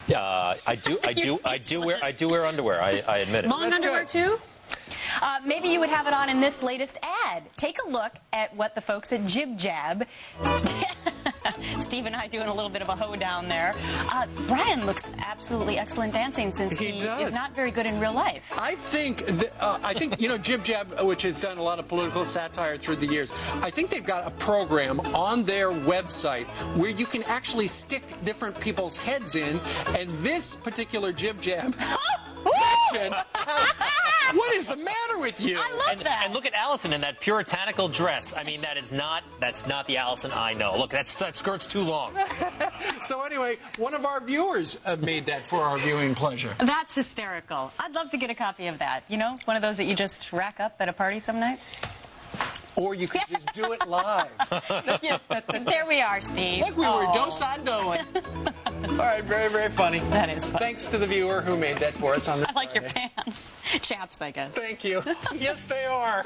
I do wear underwear. I admit it. Long underwear too? Maybe you would have it on in this latest ad. Take a look at what the folks at Jib Jab. Steve and I doing a little bit of a hoedown there. Brian looks absolutely excellent dancing since he is not very good in real life. I think you know, Jib Jab, which has done a lot of political satire through the years, I think they've got a program on their website where you can actually stick different people's heads in, and this particular Jib Jab what is the matter with you? I love that. And look at Allison in that puritanical dress. I mean, that's not the Allison I know. Look, that skirt's too long. So anyway, one of our viewers made that for our viewing pleasure. That's hysterical. I'd love to get a copy of that. You know, one of those that you just rack up at a party some night. Or you could just do it live. Yeah, there we are, Steve. Like we were dos-on-doing. All right, very, very funny. That is funny. Thanks to the viewer who made that for us on this I like your Friday. pants. Chaps, I guess. Thank you. Yes, they are.